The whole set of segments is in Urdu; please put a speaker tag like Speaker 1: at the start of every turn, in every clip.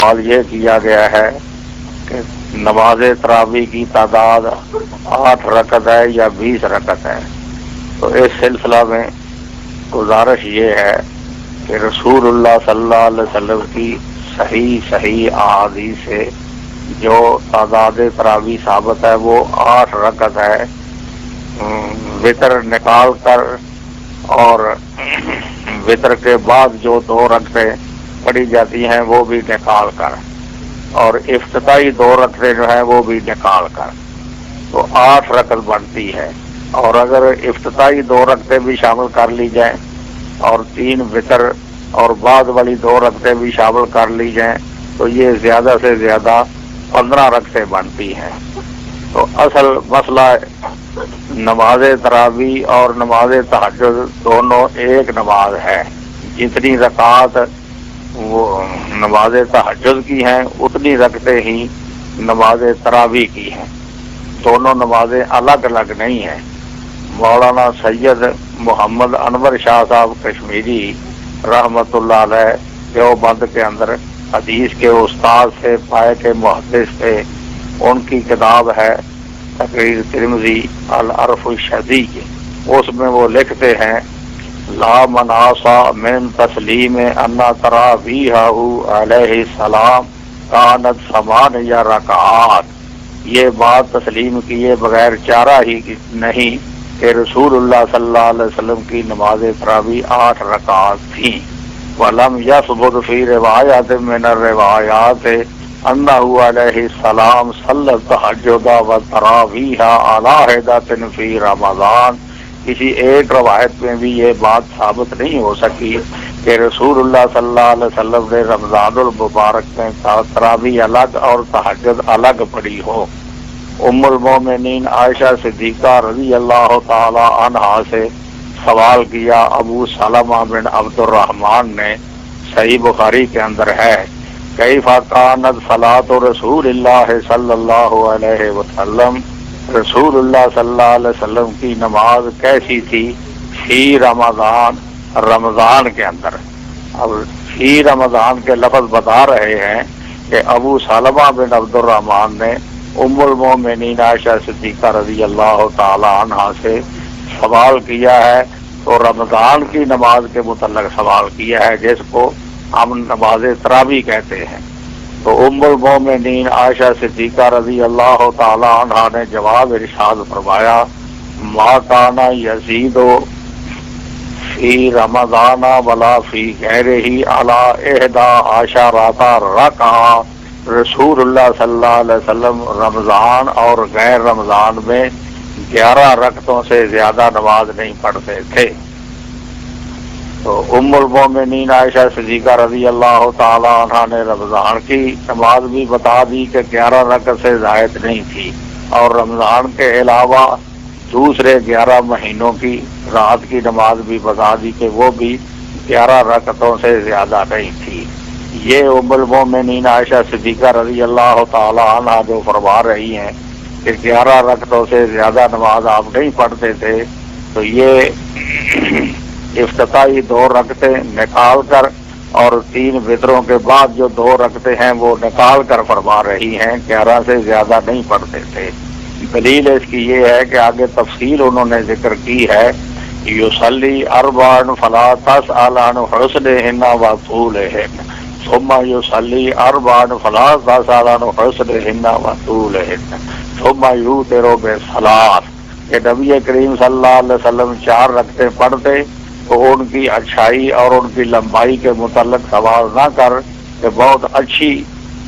Speaker 1: اور یہ کیا گیا ہے کہ نماز تراویح کی تعداد 8 رکعت ہے یا 20 رکعت ہے. تو اس سلسلہ میں گزارش یہ ہے کہ رسول اللہ صلی اللہ علیہ وسلم کی صحیح احادیث سے جو تعداد تراویح ثابت ہے وہ 8 رکعت ہے. وطر نکال کر اور وطر کے بعد جو 2 رکعتیں پڑھی جاتی ہیں وہ بھی نکال کر، اور افتتاحی 2 رکعتیں جو ہیں وہ بھی نکال کر، تو 8 رکعت بنتی ہے. اور اگر افتتاحی 2 رکعتیں بھی شامل کر لی جائیں اور 3 وطر اور بعد والی 2 رکعتیں بھی شامل کر لی جائیں تو یہ زیادہ سے زیادہ 15 رکعتیں بنتی ہیں. تو اصل مسئلہ نماز تراویح اور نماز تہجد دونوں ایک نماز ہے. جتنی رکعات وہ نماز تہجد کی ہیں اتنی رکعتیں ہی نماز تراویح کی ہیں. دونوں نمازیں الگ الگ نہیں ہیں. مولانا سید محمد انور شاہ صاحب کشمیری رحمۃ اللہ علیہ دیوبند کے اندر حدیث کے استاد سے پائے کے محدث تھے. ان کی کتاب ہے تقریر ترمذی العرف الشدی، اس میں وہ لکھتے ہیں لا مناصا من تسلیم ان تراویحہ علیہ السلام کانت 8 رکعات. یہ بات تسلیم کیے بغیر چارہ ہی نہیں کہ رسول اللہ صلی اللہ علیہ وسلم کی نماز تراویح 8 رکعات تھیں. وَلَمْ يَثْبُتْ فِي رِوَایَاتٍ مِنَ الرِّوَایَاتِ أَنَّهُ عَلَيْهِ السَّلَامُ صَلَّى التَّهَجُّدَ وَالتَّرَاوِیحَ عَلَىٰ حِدَةٍ فِي رمضان. کسی ایک روایت میں بھی یہ بات ثابت نہیں ہو سکی کہ رسول اللہ صلی اللہ علیہ وسلم نے رمضان المبارک میں تراویح الگ اور تہجد الگ پڑھی ہو. ام المومنین عائشہ صدیقہ رضی اللہ تعالی عنہا سے سوال کیا. ابو سلمہ بن عبد الرحمن نے، صحیح بخاری کے اندر ہے، کیف کانت صلاۃ رسول اللہ صلی اللہ علیہ وسلم، رسول اللہ صلی اللہ علیہ وسلم کی نماز کیسی تھی فی رمضان، رمضان کے اندر. اب فی رمضان کے لفظ بتا رہے ہیں کہ ابو سلمہ بن عبد الرحمن نے ام المومنین عائشہ صدیقہ رضی اللہ تعالی عنہا سے سوال کیا ہے، تو رمضان کی نماز کے متعلق سوال کیا ہے جس کو ہم نماز تراویح کہتے ہیں. تو ام المومنین عائشہ صدیقہ رضی اللہ تعالی عنہا نے جواب ارشاد فرمایا ما کان یزید فی رمضان ولا فی غیرہ علی 11 رکعہ. رسول اللہ صلی اللہ علیہ وسلم رمضان اور غیر رمضان میں 11 رکعتوں سے زیادہ نماز نہیں پڑھتے تھے. تو ام المومنین عائشہ صدیقہ رضی اللہ تعالی عنہ نے رمضان کی نماز بھی بتا دی کہ 11 رکعت سے زائد نہیں تھی، اور رمضان کے علاوہ دوسرے 11 مہینوں کی رات کی نماز بھی بتا دی کہ وہ بھی 11 رکعتوں سے زیادہ نہیں تھی. یہ ام المومنین عائشہ صدیقہ رضی اللہ تعالی عنہ جو فرما رہی ہیں کہ 11 رکعتوں سے زیادہ نماز آپ نہیں پڑھتے تھے، تو یہ افتتاحی 2 رکعتیں نکال کر اور 3 وطروں کے بعد جو 2 رکعتیں ہیں وہ نکال کر فرما رہی ہیں، 11 سے زیادہ نہیں پڑھتے تھے. دلیل اس کی یہ ہے کہ آگے تفصیل انہوں نے ذکر کی ہے یصلی 4 فلا تسأل عن حسنہن وطولہن ثم یصلی 4 فلا تسأل عن حسنہن وطولہن ثم یوتر بثلاث. کہ نبی کریم صلی اللہ علیہ وسلم 4 رکعتیں پڑھتے تو ان کی اچھائی اور ان کی لمبائی کے متعلق سوال نہ کر کہ بہت اچھی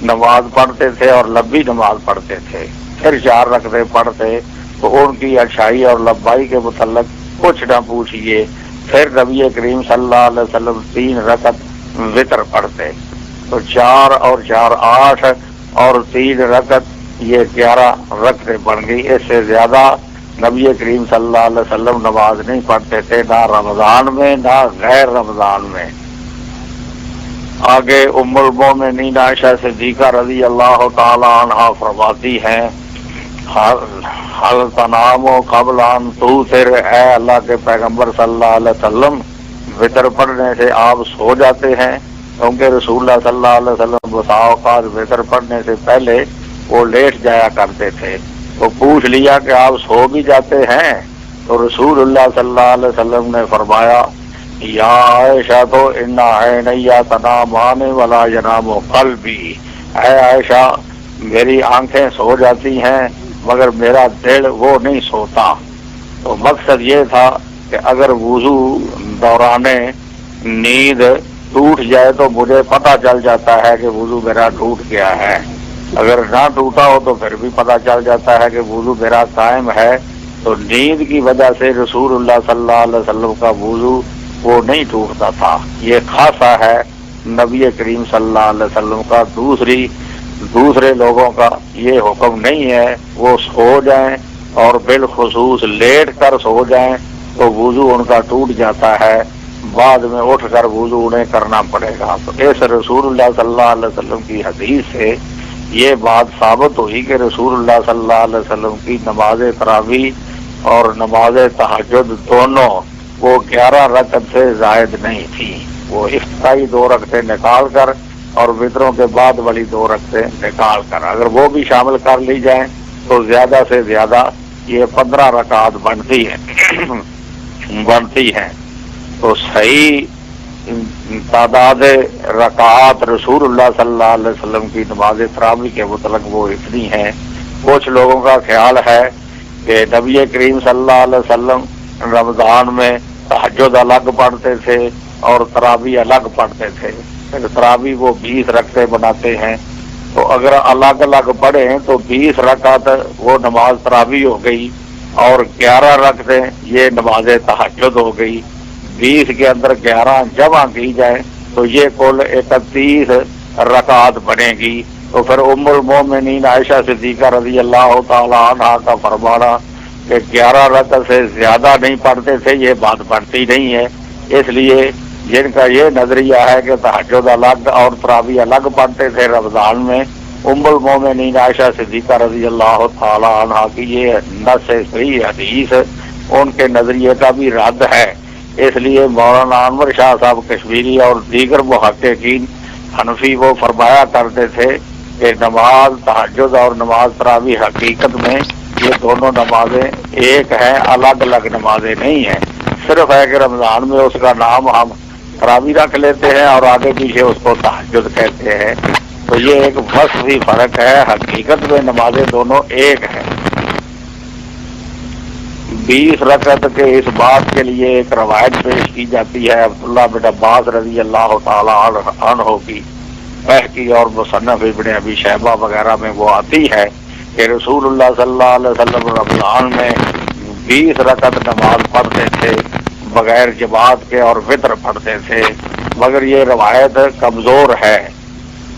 Speaker 1: نماز پڑھتے تھے اور لمبی نماز پڑھتے تھے. پھر 4 رکعتیں پڑھتے تو ان کی اچھائی اور لمبائی کے متعلق کچھ نہ پوچھئے. پھر نبی کریم صلی اللہ علیہ وسلم 3 رکعت وطر پڑھتے. تو 4 اور 4 8 اور 3 رکعت یہ 11 رکعتیں بن گئی. اس سے زیادہ نبی کریم صلی اللہ علیہ وسلم نماز نہیں پڑھتے تھے، نہ رمضان میں نہ غیر رمضان میں. آگے ام المومنین عائشہ صدیقہ رضی اللہ تعالی عنہا فرماتی ہیں حل تنام قبل ان توتر، اے اللہ کے پیغمبر صلی اللہ علیہ وسلم وطر پڑھنے سے آپ سو جاتے ہیں کیونکہ رسول اللہ صلی اللہ علیہ وسلم بسا اوقات وطر پڑھنے سے پہلے وہ لیٹ جایا کرتے تھے. تو پوچھ لیا کہ آپ سو بھی جاتے ہیں؟ تو رسول اللہ صلی اللہ علیہ وسلم نے فرمایا یا عائشہ تو انا عینیا تنامان ولا ینام قلبی، اے عائشہ میری آنکھیں سو جاتی ہیں مگر میرا دل وہ نہیں سوتا. تو مقصد یہ تھا کہ اگر وضو دوران نیند ٹوٹ جائے تو مجھے پتہ چل جاتا ہے کہ وضو میرا ٹوٹ گیا ہے، اگر نہ ٹوٹا ہو تو پھر بھی پتہ چل جاتا ہے کہ وضو میرا قائم ہے. تو نیند کی وجہ سے رسول اللہ صلی اللہ علیہ وسلم کا وضو وہ نہیں ٹوٹتا تھا. یہ خاصہ ہے نبی کریم صلی اللہ علیہ وسلم کا. دوسرے لوگوں کا یہ حکم نہیں ہے، وہ سو جائیں اور بالخصوص لیٹ کر سو جائیں تو وضو ان کا ٹوٹ جاتا ہے، بعد میں اٹھ کر وضو انہیں کرنا پڑے گا. تو اس رسول اللہ صلی اللہ علیہ وسلم کی حدیث سے یہ بات ثابت ہوئی کہ رسول اللہ صلی اللہ علیہ وسلم کی نماز تراویح اور نماز تہجد دونوں وہ 11 رکعت سے زائد نہیں تھی. وہ افتتاحی 2 رکعتیں نکال کر اور وطروں کے بعد والی 2 رکعتیں نکال کر اگر وہ بھی شامل کر لی جائیں تو زیادہ سے زیادہ یہ 15 رکعات بنتی ہیں. تو صحیح تعداد رکعات رسول اللہ صلی اللہ علیہ وسلم کی نماز تراویح کے متعلق وہ اتنی ہیں. کچھ لوگوں کا خیال ہے کہ نبی کریم صلی اللہ علیہ وسلم رمضان میں تہجد الگ پڑھتے تھے اور تراویح الگ پڑھتے تھے. تراویح وہ 20 رکعتیں بناتے ہیں، تو اگر الگ الگ پڑھیں تو 20 رکعت وہ نماز تراویح ہو گئی اور 11 رکعتیں یہ نماز تہجد ہو گئی. 20 کے اندر 11 جمع کی جائیں تو یہ کل 31 رکعت بنے گی. تو پھر ام المومنین عائشہ صدیقہ رضی اللہ تعالی عنہا کا فرمانا کہ 11 رکعت سے زیادہ نہیں پڑھتے تھے یہ بات بنتی نہیں ہے. اس لیے جن کا یہ نظریہ ہے کہ تہجد الگ اور تراویح الگ پڑھتے تھے رمضان میں، ام المومنین عائشہ صدیقہ رضی اللہ تعالی عنہا کی یہ نص صحیح حدیث ان کے نظریے کا بھی رد ہے. اس لیے مولانا انور شاہ صاحب کشمیری اور دیگر محققین حنفی وہ فرمایا کرتے تھے کہ نماز تہجد اور نماز تراویح حقیقت میں یہ دونوں نمازیں ایک ہیں، الگ الگ نمازیں نہیں ہیں. صرف ہے کہ رمضان میں اس کا نام ہم تراویح رکھ لیتے ہیں اور آگے پیچھے اس کو تہجد کہتے ہیں. تو یہ ایک وصفی فرق ہے، حقیقت میں نمازیں دونوں ایک ہیں. 20 رکعت کے اس بات کے لیے ایک روایت پیش کی جاتی ہے عبداللہ بن عباس رضی اللہ تعالی عنہ کی، بہقی اور مصنف ابن ابی شیبہ وغیرہ میں وہ آتی ہے کہ رسول اللہ صلی اللہ علیہ وسلم رمضان میں 20 رکعت نماز پڑھتے تھے بغیر جماعت کے اور وطر پڑھتے تھے، مگر یہ روایت کمزور ہے.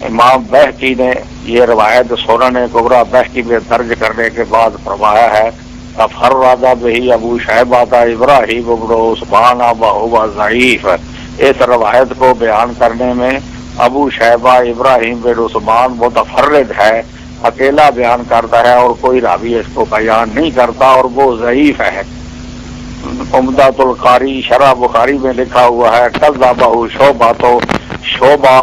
Speaker 1: امام بہقی نے یہ روایت سنن کبریٰ بہقی میں درج کرنے کے بعد فرمایا ہے تفرد بہ ابو شیبہ ابراہیم بن عثمان وہو ضعیف. اس روایت کو بیان کرنے میں ابو شیبہ ابراہیم بن عثمان متفرد ہے، اکیلا بیان کرتا ہے اور کوئی راوی اس کو بیان نہیں کرتا اور وہ ضعیف ہے. عمدۃ القاری شرح بخاری میں لکھا ہوا ہے کذبہ شعبہ، تو شعبہ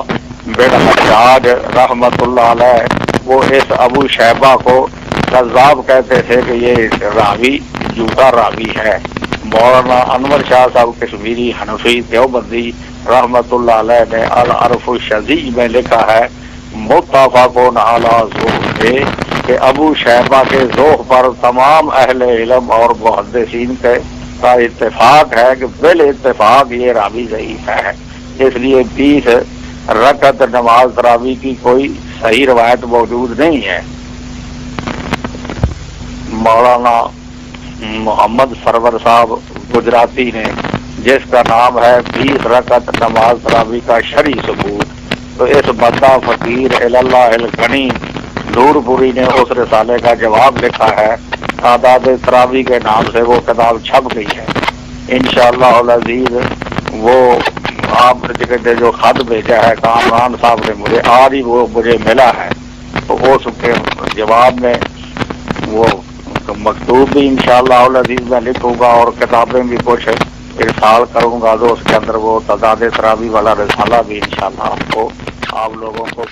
Speaker 1: بن حجاج رحمت اللہ علیہ وہ اس ابو شیبہ کو کذاب کہتے تھے کہ یہ راوی جھوٹا راوی ہے. مولانا انور شاہ صاحب کشمیری حنفی دیوبندی رحمت اللہ علیہ نے العرف الشذیع میں لکھا ہے متفق علی ذوق کہ ابو شیبہ کے ذوق پر تمام اہل علم اور محدثین کا اتفاق ہے کہ بال اتفاق یہ راوی ضعیف ہے. اس لیے 20 رکعت نماز تراویح کی کوئی صحیح روایت موجود نہیں ہے. مولانا محمد سرور صاحب گجراتی نے جس کا نام ہے 20 رکعت نماز تراویح کا شرعی ثبوت، تو اس بندہ فقیر اللہ الغنی نور پوری نے اس رسالے کا جواب لکھا ہے. تعداد تراویح کے نام سے وہ کتاب چھپ گئی ہے. انشاءاللہ العزیز وہ آپ نے جو خط بھیجا ہے کامران صاحب نے مجھے آج ہی وہ مجھے ملا ہے، تو اس کے جواب میں وہ مکتوب بھی انشاءاللہ العزیز میں لکھوں گا اور کتابیں بھی کچھ ارسال کروں گا تو اس کے اندر وہ تعداد تراویح والا رسالہ بھی انشاءاللہ آپ لوگوں کو